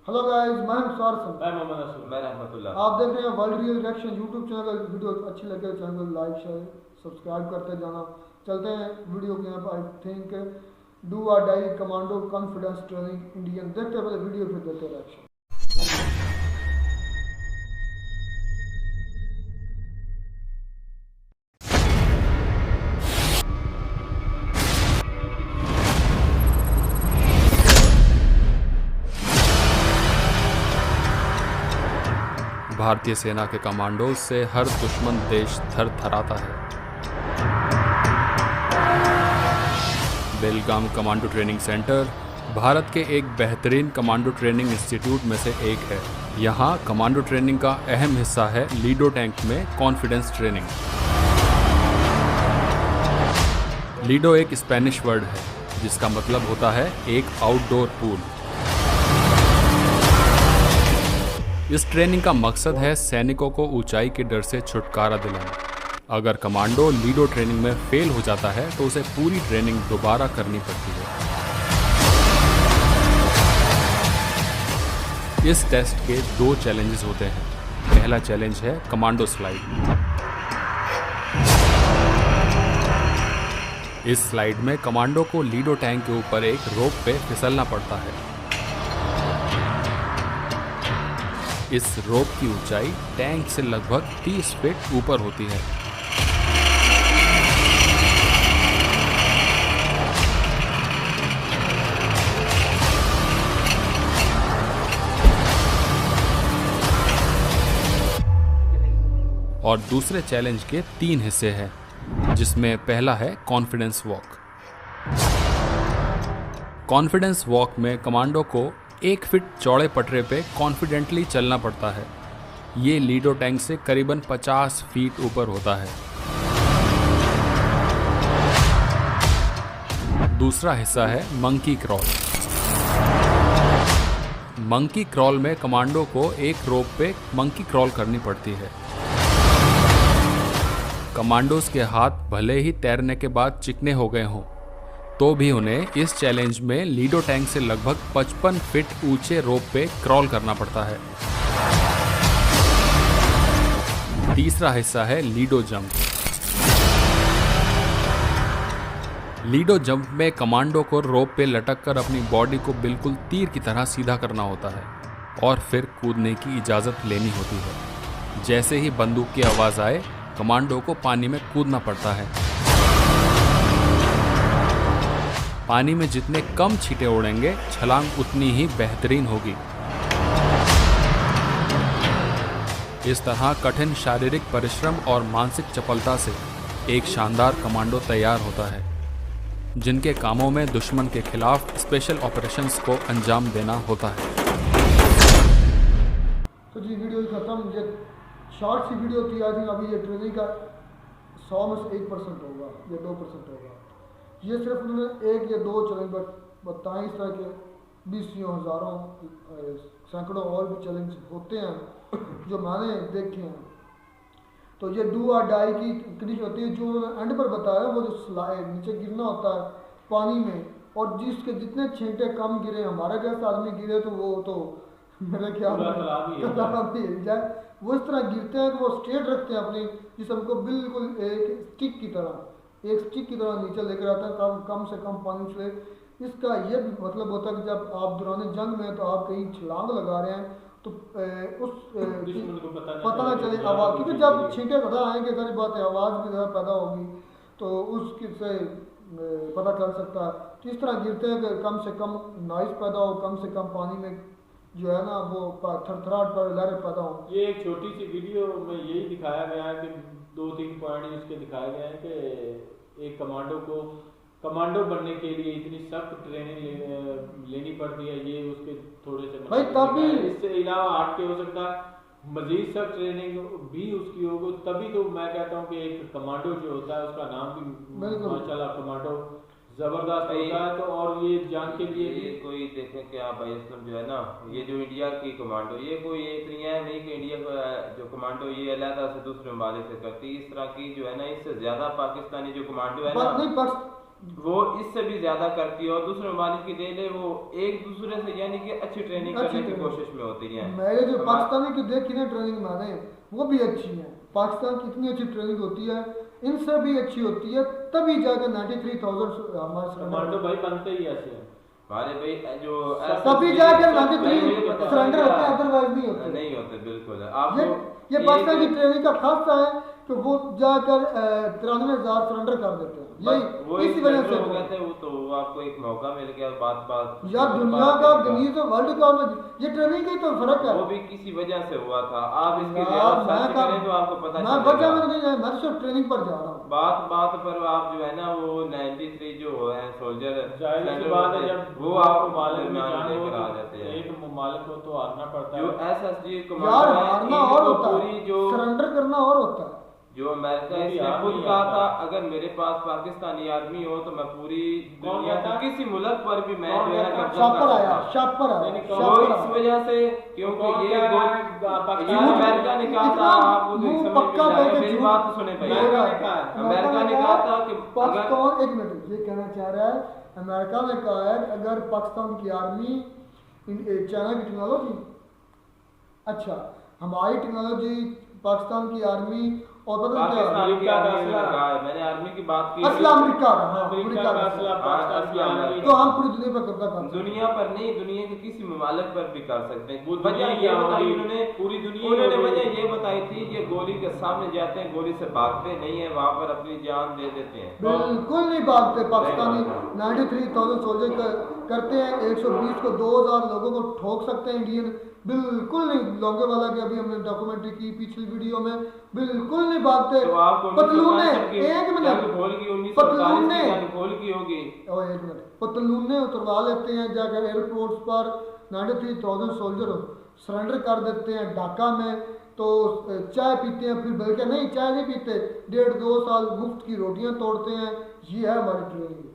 Hello guys, मैं हूं सारसन। मैं मोहम्मद असलम। मैं रहमतुल्लाह। आप देख रहे हैं world real reaction YouTube channel. Video अच्छी लगे तो चैनल को लाइक शेयर सब्सक्राइब करते जाना। चलते हैं वीडियो के यहाँ पर। I think do or die commando confidence training Indian. देखते हैं पहले वीडियो फिर देते हैं रिएक्शन। भारतीय सेना के कमांडोज से हर दुश्मन देश थर थराता है। बेलगाम कमांडो ट्रेनिंग सेंटर भारत के एक बेहतरीन कमांडो ट्रेनिंग इंस्टीट्यूट में से एक है। यहाँ कमांडो ट्रेनिंग का अहम हिस्सा है लीडो टैंक में कॉन्फिडेंस ट्रेनिंग। लीडो एक स्पेनिश वर्ड है जिसका मतलब होता है एक आउटडोर पूल। इस ट्रेनिंग का मकसद है सैनिकों को ऊंचाई के डर से छुटकारा दिलाना। अगर कमांडो लीडो ट्रेनिंग में फेल हो जाता है तो उसे पूरी ट्रेनिंग दोबारा करनी पड़ती है। इस टेस्ट के 2 चैलेंजेस होते हैं। पहला चैलेंज है कमांडो स्लाइड। इस स्लाइड में कमांडो को लीडो टैंक के ऊपर एक रोप पे फिसलना पड़ता है। इस रोप की ऊंचाई टैंक से लगभग 30 फीट ऊपर होती है। और दूसरे चैलेंज के 3 हिस्से हैं, जिसमें पहला है कॉन्फिडेंस वॉक। कॉन्फिडेंस वॉक में कमांडो को 1 फीट चौड़े पटरे पे कॉन्फिडेंटली चलना पड़ता है। ये लीडो टैंक से करीबन 50 फीट ऊपर होता है। दूसरा हिस्सा है मंकी क्रॉल। मंकी क्रॉल में कमांडो को एक रोप पे मंकी क्रॉल करनी पड़ती है। कमांडोज के हाथ भले ही तैरने के बाद चिकने हो गए हों, तो भी उन्हें इस चैलेंज में लीडो टैंक से लगभग 55 फीट ऊंचे रोप पे क्रॉल करना पड़ता है। तीसरा हिस्सा है लीडो जंप। लीडो जंप में कमांडो को रोप पे लटक कर अपनी बॉडी को बिल्कुल तीर की तरह सीधा करना होता है और फिर कूदने की इजाज़त लेनी होती है। जैसे ही बंदूक की आवाज़ आए, कमांडो को पानी में कूदना पड़ता है। पानी में जितने कम छींटे उड़ेंगे, छलांग उतनी ही बेहतरीन होगी। इस तरह कठिन शारीरिक परिश्रम और मानसिक चपलता से एक शानदार कमांडो तैयार होता है, जिनके कामों में दुश्मन के खिलाफ स्पेशल ऑपरेशंस को अंजाम देना होता है। तो जी वीडियो खत्म। ये शॉर्ट सी वीडियो थी। आई थिंक अभी ये ट्रेनिंग का 100 में से 1% होगा या 2% होगा। ये सिर्फ उन्होंने 1 या 2 चैलेंज बताएं। इस तरह के 20 हज़ारों सैकड़ों और भी चैलेंज होते हैं जो मैंने देखे हैं। तो ये डू और डाई की कंडीशन होती है। जो उन्होंने एंड पर बताया, वो जो स्लाइड नीचे गिरना होता है पानी में, और जिसके जितने छींटे कम गिरे, हमारे जैसे आदमी गिरे तो वो तो मेरे ख्याल में हिल जाए। वो इस तरह गिरते हैं कि वो स्ट्रेट रखते हैं अपनी जिस्म को, बिल्कुल एक स्टिक की तरह नीचे लेकर आता है, कम से कम पानी उछले। इसका ये भी मतलब होता है कि जब आप दौरान जंग में तो आप कहीं छलांग लगा रहे हैं तो पता ना चले आवाज़, क्योंकि जब छींटे ज़्यादा आएंगे, सारी बात है, आवाज़ भी ज़्यादा पैदा होगी, तो उसकी से पता चल सकता है। तो इस तरह गिरते हैं कि कम से कम नॉइज़ पैदा हो, कम से कम पानी में जो है ना वो थरथराहट पर लहरें पैदा हो। ये एक छोटी सी वीडियो में यही दिखाया गया है कि 2-3 पॉइंट इसके दिखाए गए हैं कि एक कमांडो को कमांडो बनने के लिए इतनी सख्त ट्रेनिंग लेनी पड़ती है। ये उसके थोड़े से भाई तभी इससे अलावा हट के हो सकता है मजीद सख्त ट्रेनिंग भी उसकी होगी, तभी तो मैं कहता हूँ कि एक कमांडो जो होता है उसका नाम भी माशाल्लाह कमांडो जबरदस्त होता है। तो और ये जान के लिए ये कोई देखें कि भाई असलम जो है ना, ये जो इंडिया की कमांडो, ये कोई एक नहीं है, नहीं कि इंडिया का जो कमांडो ये अलग से दूसरे ममालिक से करती है। इस तरह की जो है ना, इससे ज्यादा पाकिस्तानी जो कमांडो है ना, वो इससे भी ज्यादा करती है, और दूसरे ममालिक की देन है वो एक दूसरे से यानी कि अच्छी ट्रेनिंग करने की कोशिश में होती है। मैंने जो पाकिस्तानी की देखी ना ट्रेनिंग मैंने, वो भी अच्छी है। पाकिस्तान की इतनी अच्छी ट्रेनिंग होती है, इनसे भी अच्छी होती है, तभी जाकर 93,000 हमारे कमांडो भाई बनते ही ऐसे हैं हमारे भाई जो तभी जाकर 93 सरेंडर होते हैं, अदरवाइज नहीं होते। बिल्कुल ये पाकिस्तान की ट्रेनिंग का खासा है कि वो जाकर 93,000 सरेंडर कर देते हैं। यही इसी वजह से हो गए थे वो, तो आपको एक मौका मिल गया बात यार दुनिया का गनीज वर्ल्ड का में ये ट्रेनिंग की तो फर्क है, वो भी किसी वजह से हुआ था। आप इसके सर्च करें तो आपको पता मैं वजह में नहीं है, मैं सिर्फ ट्रेनिंग पर जा रहा हूं। बात पर आप जो है ना वो 93 जो है सोल्जर बात है, जब वो आपको मालूम लेकर आ जाते हैं। एक ममालिक को तो हारना पड़ता है, जो एसएसजी यार हारना और होता है, जो सरेंडर करना और होता है। जो अमेरिका इसने खुद कहा था अगर मेरे पास पाकिस्तानी आर्मी हो तो मैं पूरी दुनिया के किसी मुल्क पर भी मैं जो है शापर आया इस वजह से, क्योंकि ये अमेरिका ने कहा था, आप वो समझ में मेरी बात सुने भाई, अमेरिका ने कहा था कि पाकिस्तान, एक मिनट ये कहना चाह रहा है, अमेरिका ने कहा है अगर पाकिस्तान की आर्मी चाइना की टेक्नोलॉजी, अच्छा हमारी टेक्नोलॉजी पाकिस्तान की आर्मी और पाकिस्तान की आर्मी ने कहा है, मैंने आर्मी की बात की, असला अमेरिका का तो हम पूरी दुनिया पर कब्जा कर, दुनिया पर नहीं, दुनिया के किसी ममालिक पर भी कर सकते हैं। वजह ये बताई उन्होंने, पूरी दुनिया उन्होंने वजह ये बताई थी ये गोली के सामने जाते हैं, गोली से भागते नहीं है, वहां पर अपनी जान दे देते हैं। बिल्कुल नहीं भागते। पाकिस्तानी 93,000 सोल्जर करते हैं, 120 को 2,000 लोगों को ठोक सकते हैं इंडियन, बिल्कुल नहीं। लोंगेवाला की अभी हमने डॉक्यूमेंट्री की पिछली वीडियो में, बिल्कुल नहीं भागते। तो पतलूने एक मिनट पतलूने होगी और एक मिनट पतलूने उतरवा लेते हैं जाकर एयरपोर्ट्स पर, 93,000 सोल्जर सरेंडर कर देते हैं ढाका में, तो चाय पीते हैं, फिर बल्कि नहीं चाय नहीं पीते, 1.5-2 साल मुफ्त की रोटियां तोड़ते हैं। ये है हमारी ट्रेनिंग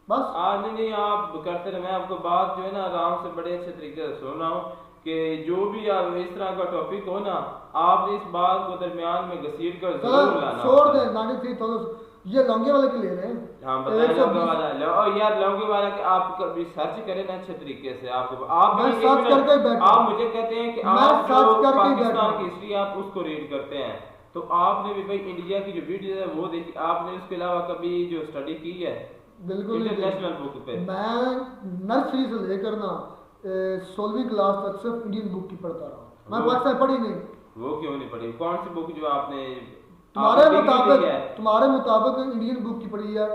बस। आज नहीं आप करते रहे, मैं आपको बात जो है ना आराम से बड़े अच्छे तरीके से सुन रहा हूँ कि जो भी आप इस तरह का टॉपिक हो ना, आप इस बात को दरमियान में घसीट कर जरूर लाना। छोड़ दे 93,000 ये लौंगे वाले के ले रहे हैं। हाँ बताएं लौंगे वाला, और यार लौंगे वाला कि आप कभी सर्च करें ना अच्छे तरीके से, आपको आप मैं सर्च करके बैठा, आप मुझे कहते हैं कि आप पाकिस्तान की हिस्ट्री आप उसको रीड करते हैं, तो आपने भी भाई इंडिया की जो वीडियो है वो देखी, आपने उसके अलावा कभी जो स्टडी की है? बिल्कुल इंटरनेशनल बुक पे मैं नर्सरी से लेकर ना 16वीं क्लास तक सिर्फ इंडियन बुक की पढ़ता रहा। मैं पाकिस्तान पढ़ी नहीं। वो क्यों नहीं पढ़ी? कौन सी बुक जो आपने तुम्हारे मुताबिक इंडियन बुक की पढ़ी है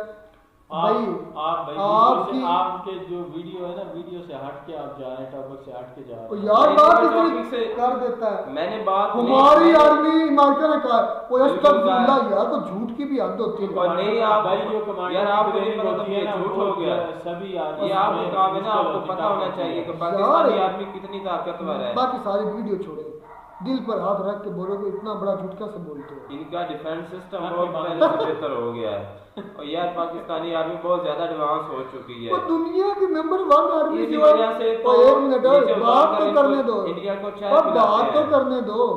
भाई? आपके जो वीडियो है ना, वीडियो से हट के आप जा रहे हैं, टॉपिक से हट के जा रहे हैं यार, बात टॉपिक से कर देता है। मैंने बात हमारी आर्मी अमेरिका ने कहा वो अस्तगफुरुल्लाह, यार तो झूठ की भी हद होती है। और नहीं आप भाई जो कमांड यार आपको नहीं पता था ये झूठ हो गया सभी ये आपको काम है ना, आपको पता होना चाहिए कि पाकिस्तानी आर्मी कितनी ताकतवर है। बाकी सारी वीडियो छोड़े, दिल पर हाथ रख के बोलोगे इतना बड़ा झूठ कैसे बोलते हो? इनका डिफेंस सिस्टम बहुत पहले से बेहतर हो गया है, और यार पाकिस्तानी आर्मी बहुत ज्यादा एडवांस हो चुकी है। वो दुनिया की नंबर 1 आर्मी इसी वजह से तो एक मिनट बात तो करने दो, इंडिया को बात तो करने दो।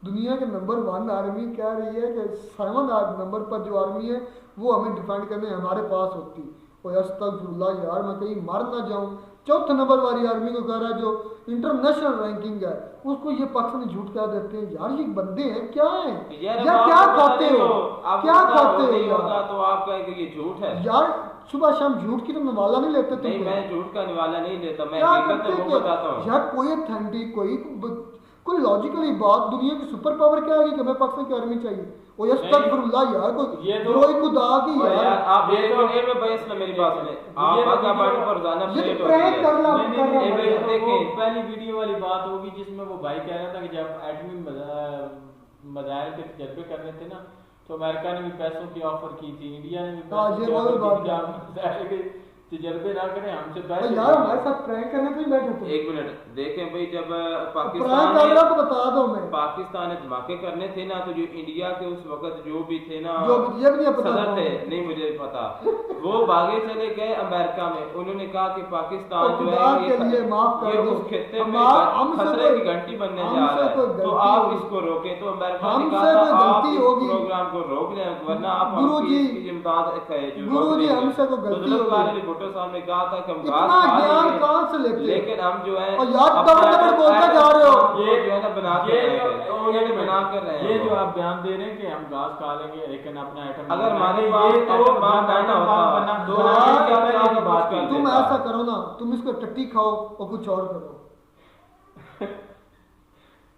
दुनिया के नंबर 1 आर्मी कह रही है कि 7 नंबर पर जो आर्मी है वो हमें डिफेंड करने हमारे पास होती। और अस्तगफुरुल्लाह यार, मैं कहीं मर ना जाऊं। 4th नंबर वाली आर्मी को कह रहा है जो इंटरनेशनल रैंकिंग है, उसको ये पाकिस्तानी झूठ कह देते हैं। यार ये बंदे हैं क्या है यार, क्या खाते हो, क्या खाते हो यार? तो आप कहेंगे ये झूठ है यार, सुबह शाम झूठ की तो निवाला नहीं लेते तुम? नहीं, मैं झूठ का निवाला नहीं लेता, मैं हकीकत वो बताता हूं यार। कोई अथेंटिक कोई लॉजिकली बात, दुनिया की सुपर पावर क्या है कि हमें पाकिस्तान की आर्मी चाहिए? ओ अस्तगफुरुल्लाह यार, कोई ये तो खुदा की यार आप ये तो एक में बहस ना मेरी बात में आप आगे बात पर जाना ये प्रैंक कर रहा देखें। पहली वीडियो वाली बात होगी जिसमें वो भाई कह रहा था कि जब एटमी मिसाइल के तजर्बे कर रहे थे ना, तो अमेरिका ने भी पैसों की ऑफर की थी, इंडिया ने भी पैसों की ऑफर की थी तजर्बे ना करें हमसे और पैसे यार हमारे साथ प्रैंक करने पे ही बैठे थे। एक मिनट देखें भाई, जब प्रैंक पाकिस्तान कर रहा ने तो बता दो मैं। पाकिस्तान ने धमाके करने थे ना, तो जो इंडिया के उस वक्त जो भी थे ना, जो भी ये भी नहीं पता सदर थे, नहीं मुझे पता, वो भागे चले गए अमेरिका में। उन्होंने कहा कि पाकिस्तान तो जो खुदा है के लिए माफ कर ये दो, उस खित्ते में हमसे खतरे कोई- की घंटी बनने जा हमसे रहा कोई है, तो गलती आप होगी। इसको रोके। तो अमेरिका ने हमसे कहा था कोई आप गलती इस होगी। प्रोग्राम को रोक लें, वरना आप गुरुजी, इसकी इमदाद गुरुजी, हमसे कोई गलती होगी। भुट्टो साहब ने कहा था कि हम इतना घास खा ज्ञान लेंगे, कहाँ से लेते हैं? लेकिन हम जो है और यार अपना डबल डबल बोलते एटम जा रहे हो। ये जो है ना बना के उन्होंने बना कर रहे हैं। ये जो आप बयान दे रहे हैं कि हम घास खा लेंगे लेकिन अपना एटम अगर हमारे पास तो बम बनना होता तो यार, क्या क्या बात करते तुम था। ऐसा करो ना, तुम इसको टट्टी खाओ और कुछ और करो।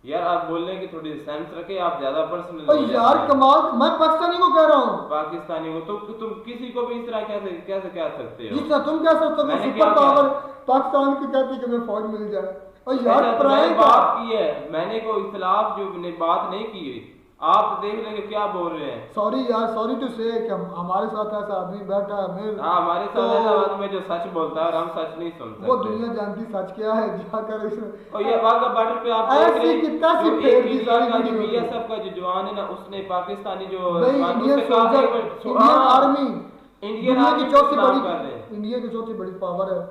यार आप बोलने की थोड़ी सेंस रखे, आप ज्यादा पर्सनल और यार कमाल, मैं पाकिस्तानी को कह रहा हूँ। पाकिस्तानी हो तो तुम किसी को भी इस तरह कैसे कैसे कह सकते हो? जिस तरह तुम कह सकते हो मैंने सुपर क्या पावर पाकिस्तान की कहती कि मैं फौज मिल जाए। और यार ऐसा तो मैंने प्रैंक बात की है, मैंने कोई इख्तिलाफ जो ने बात नहीं की है। आप देख लेंगे क्या बोल रहे हैं। सॉरी यार, सॉरी टू से कि हमारे साथ ऐसा आदमी बैठा है मेरे, हाँ हमारे साथ ऐसा आदमी जो सच बोलता है और हम सच नहीं सुन सकते। वो दुनिया जानती सच क्या है, जाकर इसमें और ये वाघा बॉर्डर पे आप देख ऐसी रहे हैं कितना सी जो फेर एक दी इंडिया सारी का जो वीडियो थी। बीएसएफ का जो जवान है ना, उसने पाकिस्तानी जो भाई जवान इंडियन उससे कहा सोल्जर, कि इंडियन हाँ, आर्मी इंडियन दुनिया आर्मी की चौथी इस्तेमाल बड़ी, कर रहे हैं। इंडिया की चौथी बड़ी पावर है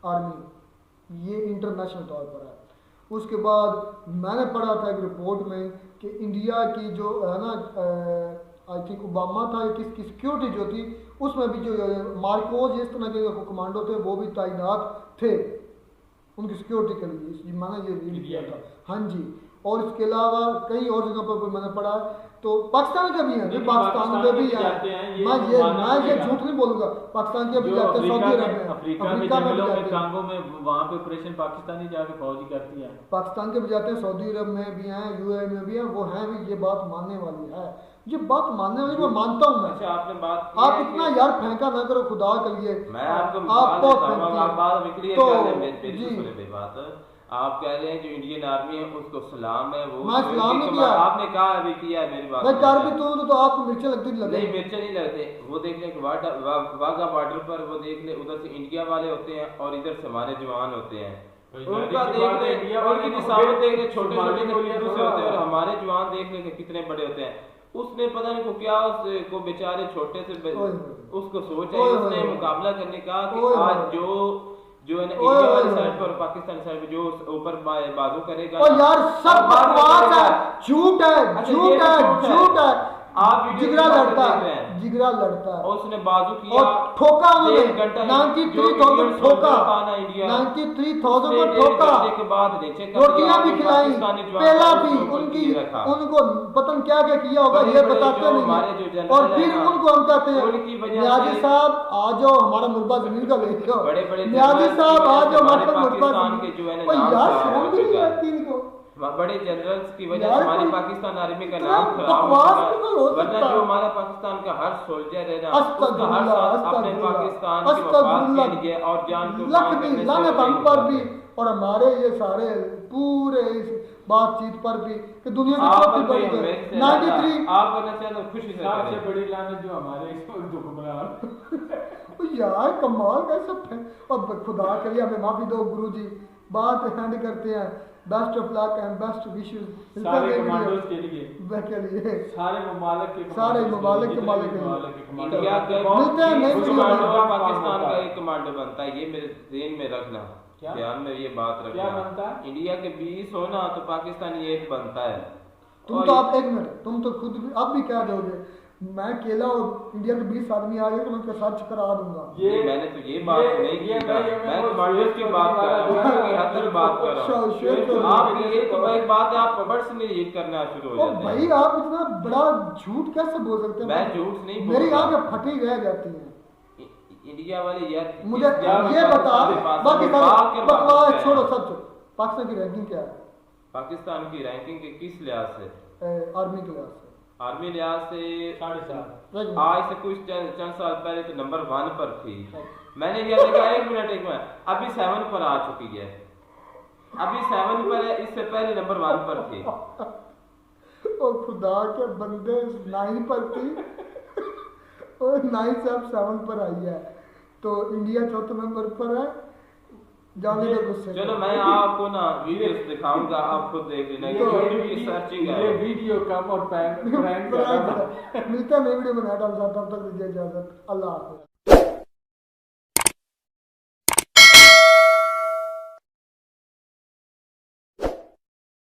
आर्मी, ये इंटरनेशनल तौर पर है। उसके बाद मैंने पढ़ा था एक रिपोर्ट में कि इंडिया की जो है ना, आई थिंक ओबामा था, किसकी सिक्योरिटी जो थी उसमें भी जो मार्कोज इस तरह के कमांडो थे वो भी तैनात थे उनकी सिक्योरिटी के लिए। मैंने ये रीड किया था। हाँ जी, और इसके अलावा कई और जगह पर मैंने पढ़ा, तो पाकिस्तान के भी हैं, नहीं, पाकिस्तान के भी जाते हैं, हैं। ये मैं मानना ये नहीं झूठ नहीं बोलूंगा, पाकिस्तान के भी जो जाते हैं, सऊदी अरब में, अफ्रीका के अफ्रीका में भी जंगलों में, जाते हैं, कांगो में, वहाँ पे ऑपरेशन पाकिस्तानी जाके फौज ही करती है। पाकिस्तान के भी जाते हैं, सऊदी अरब में भी हैं, यूएई में भी हैं, वो हैं भी। ये बात मानने वाली है, ये बात मानने वाली मैं मानता हूँ। मैं अच्छा आपने बात की आप है इतना कि- यार फेंका ना करो खुदा के लिए। मैं आपको आप बहुत बात फेंकती हैं। तो तो जी, मेरी बात आप कह रहे हैं जो इंडियन आर्मी है उसको सलाम है, वो मैं सलाम नहीं किया। आपने कहा अभी किया है, मेरी बात भाई कर भी सुनिए। तो आपको मिर्चें लगती लगे। नहीं मिर्चे नहीं लगते, वो देख ले वाघा बॉर्डर पर, वो देख ले उधर से इंडिया वाले होते हैं और इधर से हमारे जवान होते हैं। उनका देख ले, उनकी निशानत देख ले, छोटे छोटे कलीरों से होते हैं और हमारे जवान देख ले कितने बड़े होते हैं। उसने पता नहीं को क्या को बेचारे छोटे से उसको सोचा है, उसने मुकाबला करने का कि आज जो है ना इंडिया वाली साइड पर और पाकिस्तान साइड पर जो ऊपर बाजू करेगा। और यार सब बकवास है, झूठ है, झूठ है, झूठ है। आप जिगरा लड़ता है, जिगरा लड़ता है। और उसने बाजू किया और ठोका उन्होंने 93,000 ठोका, 93,000 को ठोका, के बाद नीचे रोटियां भी खिलाई, पेला भी उनकी, उनको पता क्या क्या किया होगा ये बताते नहीं। और फिर उनको हम कहते हैं न्याजी साहब आ जाओ हमारा मुर्गा जमीन का ले जाओ, न्याजी साहब आ जाओ हमारे मुर्गा जमीन। यार शर्म भी नहीं आती इनको। बड़े जनरल्स की वजह से हमारी पाकिस्तान आर्मी का नाम खराब बकवास हो बिल्कुल हो गया। वरना सकता जो हमारा हमारा पाकिस्तान का हर सोल्जर है ना, उसका हर अस्तगफुरुल्लाह, साथ अपने पाकिस्तान की वफाद के लिए और जान को लखनी लानत हम पर भी और हमारे ये सारे पूरे इस बातचीत पर भी कि दुनिया की चौथी बड़ी 93। आप करना चाहते हो खुशी से सबसे करें। बड़ी लानत जो हमारे हुक्मरान यार कमाल कैसे। और खुदा के लिए हमें माफी दो गुरुजी, बात एंड करते हैं। Best of luck and best wishes सारे कमांडोज के लिए, सारे ममालिक के सारे ममालिक के मालिक इंडिया के मिलते हैं नहीं कमांडो और पाकिस्तान का एक कमांडो बनता है, ये मेरे ध्यान में रखना, ध्यान में ये बात रखना। क्या बनता है? इंडिया के 20 हो ना तो पाकिस्तान एक बनता है। तुम तो आप एक मिनट, तुम तो खुद भी अब भी क्या दोगे, मैं अकेला और इंडिया के 20 आदमी आ गए तो मैं उनके साथ करा दूंगा। ये मैंने तो ये बात नहीं की था, मैं कमांडोज की बात कर रहा हूँ, हद तक बात कर रहा हूँ। आप ये तो एक बात है, आप वर्ड्स में ये करना शुरू हो जाते हैं। भाई आप इतना बड़ा झूठ कैसे बोल सकते हैं? मैं झूठ नहीं बोल मेरी रहा। आंखें फटी रह जाती हैं। इंडिया वाले यार मुझे ये बता, बाकी सारे बकवास छोड़ो, सब छोड़ो। पाकिस्तान की रैंकिंग क्या है? पाकिस्तान की रैंकिंग के किस लिहाज से? आर्मी के लिहाज से। आर्मी लिहाज से 7.5 आज से कुछ चंद साल पहले तो नंबर 1 पर थी। मैंने ये देखा, एक मिनट अभी 7 पर आ चुकी है, अभी 7 पर है, इससे पहले नंबर 1 पर थी। और खुदा के बंदे 9 पर थी और 9 से अब 7 पर आई है। तो इंडिया चौथे नंबर पर है, जावेद गुस्से। चलो मैं आपको ना वीडियोस दिखाऊंगा, आप खुद देख लेना। ये सर्चिंग है, ये वीडियो कम और प्रैंक मिलता है नई वीडियो में, तब तक दीजिए इजाजत, अल्लाह हाफ़िज़।